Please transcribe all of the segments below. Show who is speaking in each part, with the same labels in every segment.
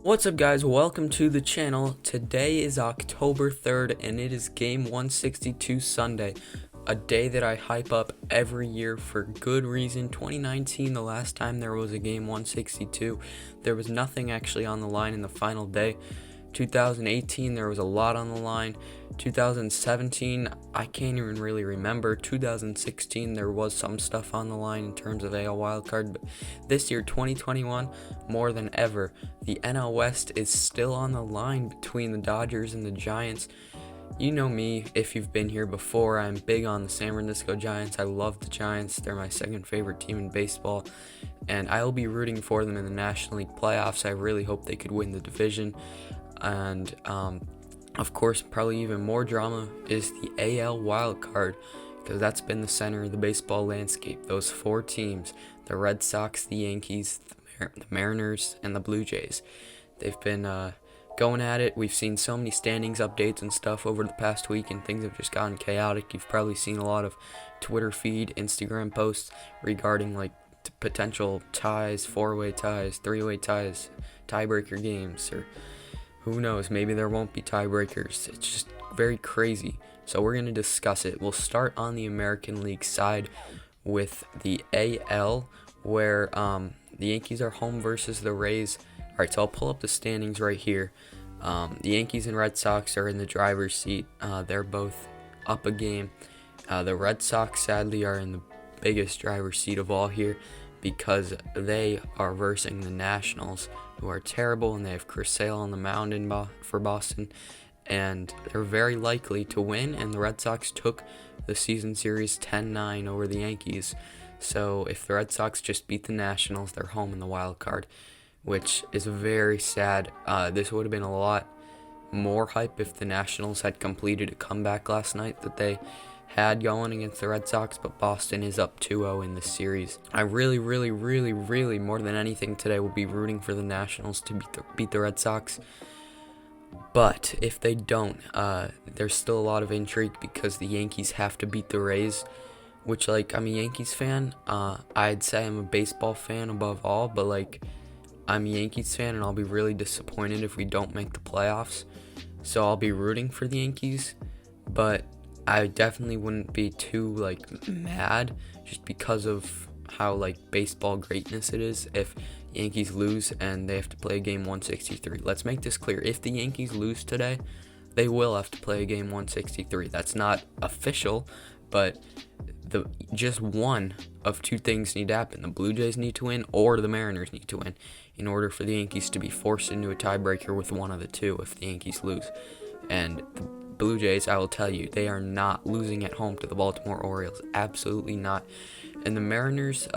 Speaker 1: What's up, guys? Welcome to the channel. Today is October 3rd and it is game 162 Sunday, a day that I hype up every year for good reason. 2019, the last time there was a game 162, there was nothing actually on the line in the final day. 2018, there was a lot on the line. 2017, I can't even really remember. 2016, there was some stuff on the line in terms of AL wildcard. But this year, 2021, more than ever, the NL West is still on the line between the Dodgers and the Giants. You know me, if you've been here before, I'm big on the San Francisco Giants. I love the Giants. They're my second favorite team in baseball, and I will be rooting for them in the National League playoffs. I really hope they could win the division. And of course, probably even more drama is the AL wild card, because that's been the center of the baseball landscape. Those four teams, the Red Sox, the Yankees, the Mariners, and the Blue Jays, they've been going at it. We've seen so many standings updates and stuff over the past week, and things have just gotten chaotic. You've probably seen a lot of Twitter feed, Instagram posts regarding like potential ties, four-way ties, three-way ties, tiebreaker games, or who knows, maybe there won't be tiebreakers. It's just very crazy. So we're going to discuss it. We'll start on the American League side with the AL, where the Yankees are home versus the Rays. All right, so I'll pull up the standings right here. The Yankees and Red Sox are in the driver's seat. They're both up a game. The Red Sox, sadly, are in the biggest driver's seat of all here, because they are versing the Nationals, who are terrible, and they have Chris Sale on the mound for Boston, and they're very likely to win. And the Red Sox took the season series 10-9 over the Yankees. So if the Red Sox just beat the Nationals, they're home in the wild card, which is very sad. This would have been a lot more hype if the Nationals had completed a comeback last night that they had going against the Red Sox, but Boston is up 2-0 in this series. I really, more than anything today, will be rooting for the Nationals to beat the Red Sox. But if they don't, there's still a lot of intrigue, because the Yankees have to beat the Rays, which, like, I'm a Yankees fan. I'd say I'm a baseball fan above all, but, like, I'm a Yankees fan, and I'll be really disappointed if we don't make the playoffs. So I'll be rooting for the Yankees, but I definitely wouldn't be too, like, mad, just because of how, like, baseball greatness it is if Yankees lose and they have to play a game 163. Let's make this clear. If the Yankees lose today, they will have to play a game 163. That's not official, but just one of two things need to happen. The Blue Jays need to win, or the Mariners need to win, in order for the Yankees to be forced into a tiebreaker with one of the two if the Yankees lose. And the Blue Jays, I will tell you, they are not losing at home to the Baltimore Orioles. Absolutely not. And the Mariners,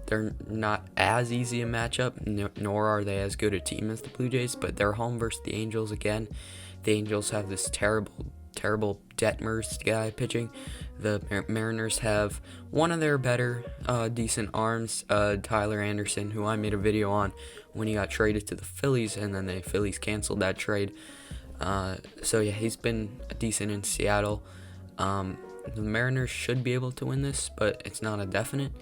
Speaker 1: they're not as easy a matchup, nor are they as good a team as the Blue Jays, but they're home versus the Angels again. The Angels have this terrible Detmers guy pitching. The Mariners have one of their better decent arms, Tyler Anderson, who I made a video on when he got traded to the Phillies, and then the Phillies canceled that trade. So yeah, he's been decent in Seattle. The Mariners should be able to win this, but it's not a definite.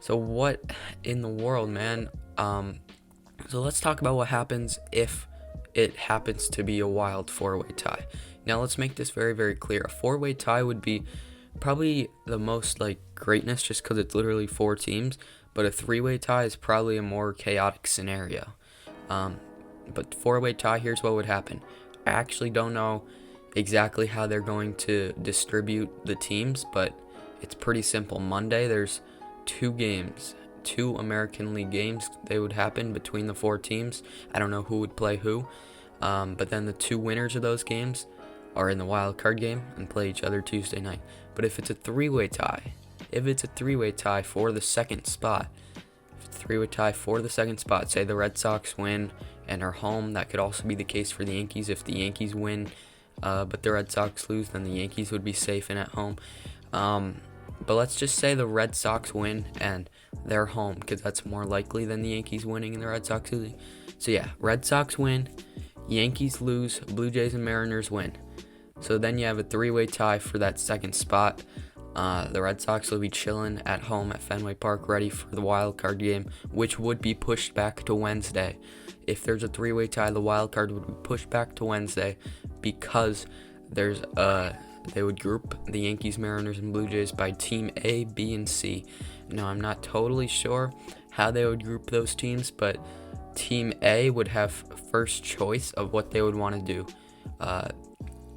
Speaker 1: So what in the world, man? So let's talk about what happens if it happens to be a wild four-way tie. Now let's make this very clear. A four-way tie would be probably the most, like, greatness, just because it's literally four teams, but a three-way tie is probably a more chaotic scenario. But four-way tie, here's what would happen. I actually don't know exactly how they're going to distribute the teams, but it's pretty simple. Monday, there's two American League games. They would happen between the four teams. I don't know who would play who, but then the two winners of those games are in the wild card game and play each other Tuesday night. But if it's a three-way tie, for the second spot, say the Red Sox win and are home, that could also be the case for the Yankees. If the Yankees win, but the Red Sox lose, then the Yankees would be safe and at home. But let's just say the Red Sox win and they're home, because that's more likely than the Yankees winning and the Red Sox losing. So yeah, Red Sox win, Yankees lose, Blue Jays and Mariners win. So then you have a three-way tie for that second spot. The Red Sox will be chilling at home at Fenway Park, ready for the wild card game, which would be pushed back to Wednesday if there's a three-way tie, the wild card would be pushed back to Wednesday because they would group the Yankees, Mariners, and Blue Jays by Team A, B, and C. Now, I'm not totally sure how they would group those teams, but Team A would have first choice of what they would want to do.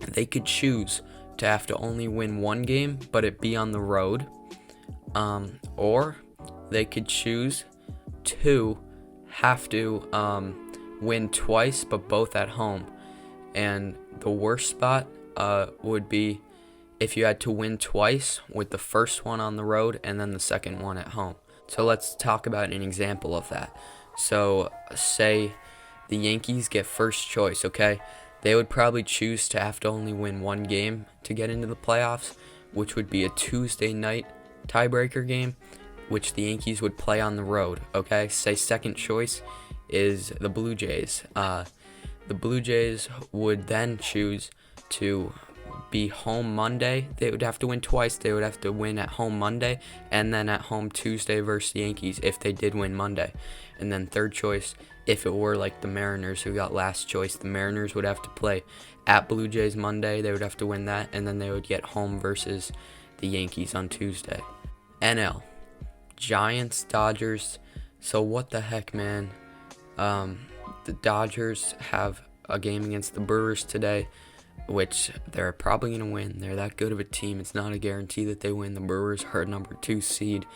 Speaker 1: They could choose to have to only win one game, but it be on the road, or they could choose to have to win twice, but both at home. And the worst spot would be if you had to win twice with the first one on the road and then the second one at home. So let's talk about an example of that. So say the Yankees get first choice, okay? They would probably choose to have to only win one game to get into the playoffs, which would be a Tuesday night tiebreaker game, which the Yankees would play on the road, okay? Say second choice is the Blue Jays. The Blue Jays would then choose to be home Monday. They would have to win twice. They would have to win at home Monday and then at home Tuesday versus the Yankees if they did win Monday. And then third choice, if it were like the Mariners who got last choice, the Mariners would have to play at Blue Jays Monday. They would have to win that, and then they would get home versus the Yankees on Tuesday. NL, Giants, Dodgers. So what the heck, man? The Dodgers have a game against the Brewers today, which they're probably going to win. They're that good of a team. It's not a guarantee that they win. The Brewers are number 2 seed.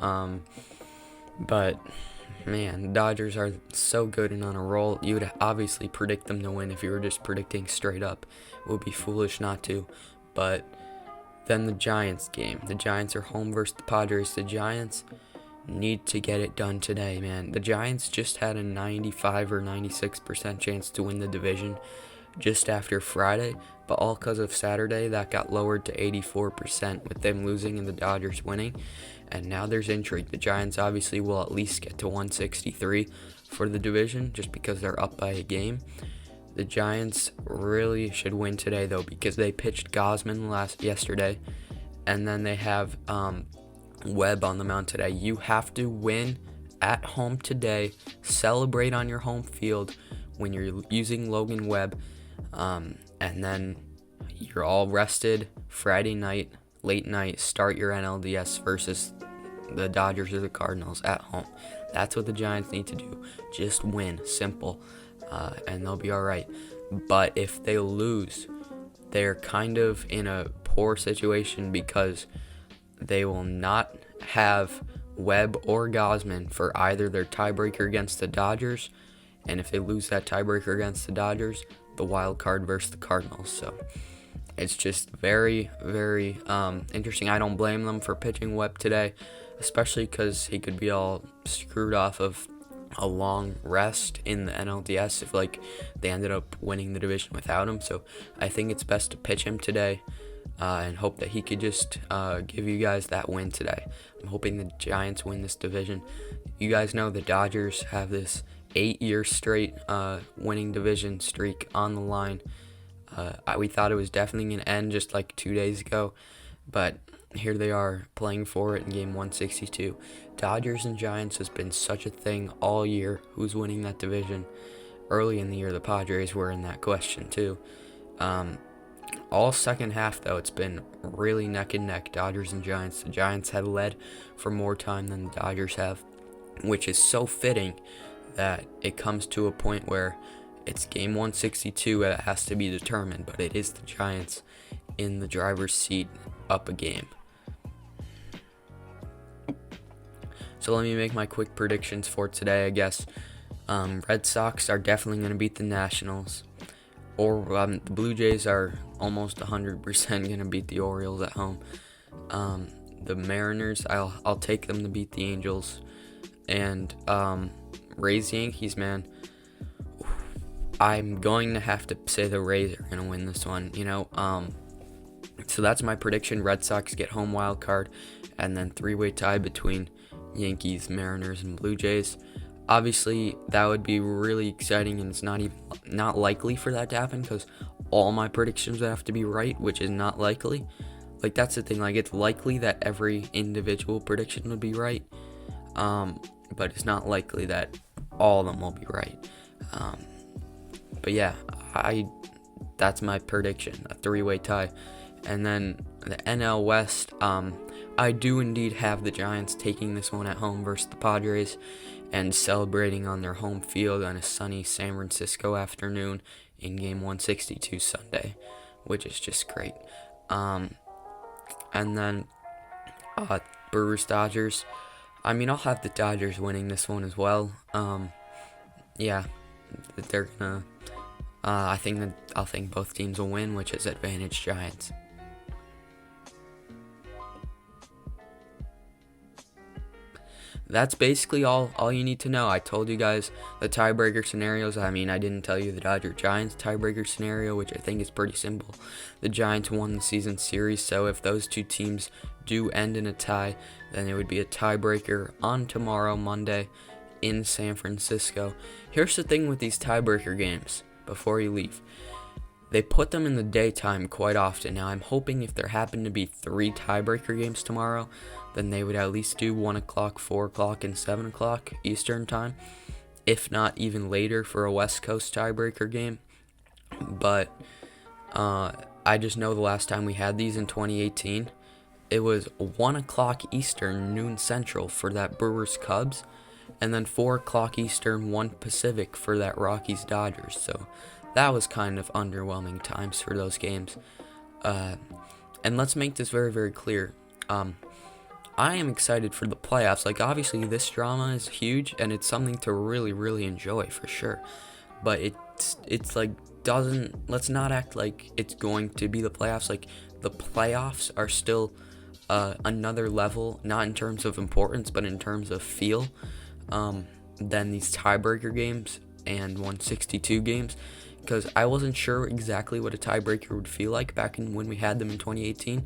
Speaker 1: But, man, the Dodgers are so good and on a roll. You would obviously predict them to win if you were just predicting straight up. It would be foolish not to. But then the Giants game. The Giants are home versus the Padres. The Giants need to get it done today, man. The Giants just had a 95 or 96% chance to win the division just after Friday, but all because of Saturday, that got lowered to 84% with them losing and the Dodgers winning. And now there's intrigue. The Giants obviously will at least get to 163 for the division just because they're up by a game. The Giants really should win today, though, because they pitched Gausman yesterday, and then they have Webb on the mound today. You have to win at home today. Celebrate on your home field when you're using Logan Webb, and then you're all rested Friday night, late night. Start your NLDS versus the Dodgers or the Cardinals at home. That's what the Giants need to do. Just win, simple, and they'll be all right. But if they lose, they're kind of in a poor situation because they will not have Webb or Gausman for either their tiebreaker against the Dodgers, and if they lose that tiebreaker against the Dodgers, the wild card versus the Cardinals. So it's just very, very interesting. I don't blame them for pitching Webb today, especially because he could be all screwed off of a long rest in the NLDS if they ended up winning the division without him. So I think it's best to pitch him today. And hope that he could just give you guys that win today. I'm hoping the Giants win this division. You guys know the Dodgers have this 8-year straight winning division streak on the line. We thought it was definitely going to end just like 2 days ago, but here they are playing for it in game 162. Dodgers and Giants has been such a thing all year. Who's winning that division? Early in the year, the Padres were in that question too. All second half, though, it's been really neck and neck, Dodgers and Giants. The Giants had led for more time than the Dodgers have, which is so fitting that it comes to a point where it's game 162 and it has to be determined, but it is the Giants in the driver's seat up a game. So let me make my quick predictions for today, I guess. Red Sox are definitely going to beat the Nationals. Or the Blue Jays are almost 100% going to beat the Orioles at home. The Mariners, I'll take them to beat the Angels. And Rays, Yankees, man. I'm going to have to say the Rays are going to win this one, So that's my prediction. Red Sox get home wild card, and then 3-way tie between Yankees, Mariners, and Blue Jays. Obviously, that would be really exciting, and it's not likely for that to happen because all my predictions would have to be right, which is not likely. That's the thing. It's likely that every individual prediction would be right, but it's not likely that all of them will be right. But yeah, that's my prediction, a three-way tie. And then the NL West, I do indeed have the Giants taking this one at home versus the Padres and celebrating on their home field on a sunny San Francisco afternoon in Game 162 Sunday, which is just great. And then Brewers Dodgers. I mean, I'll have the Dodgers winning this one as well. Yeah, they're gonna. I think both teams will win, which is advantage Giants. That's basically all you need to know. I told you guys the tiebreaker scenarios. I mean, I didn't tell you the Dodger-Giants tiebreaker scenario, which I think is pretty simple. The Giants won the season series, so if those two teams do end in a tie, then it would be a tiebreaker on tomorrow, Monday, in San Francisco. Here's the thing with these tiebreaker games, before you leave. They put them in the daytime quite often. Now, I'm hoping if there happen to be 3 tiebreaker games tomorrow, then they would at least do 1 o'clock, 4 o'clock, and 7 o'clock Eastern time, if not even later for a West Coast tiebreaker game. But I just know the last time we had these in 2018, it was 1 o'clock Eastern, noon Central for that Brewers-Cubs, and then 4 o'clock Eastern, 1 Pacific for that Rockies-Dodgers. So that was kind of underwhelming times for those games. And let's make this very, very clear. I am excited for the playoffs. Like, obviously, this drama is huge, and it's something to really, really enjoy for sure. But it's like, let's not act like it's going to be the playoffs. Like, the playoffs are still another level, not in terms of importance, but in terms of feel, than these tiebreaker games and 162 games. Because I wasn't sure exactly what a tiebreaker would feel like back when we had them in 2018.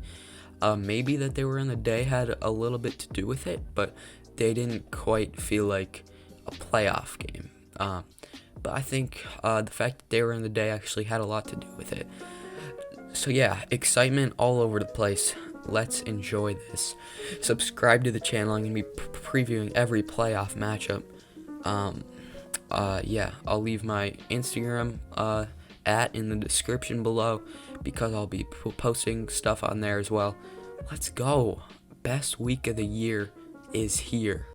Speaker 1: Maybe that they were in the day had a little bit to do with it, but they didn't quite feel like a playoff game. But I think the fact that they were in the day actually had a lot to do with it. So yeah, excitement all over the place. Let's enjoy this. Subscribe to the channel. I'm going to be previewing every playoff matchup. Yeah, I'll leave my Instagram in the description below because I'll be posting stuff on there as well. Let's go. Best week of the year is here.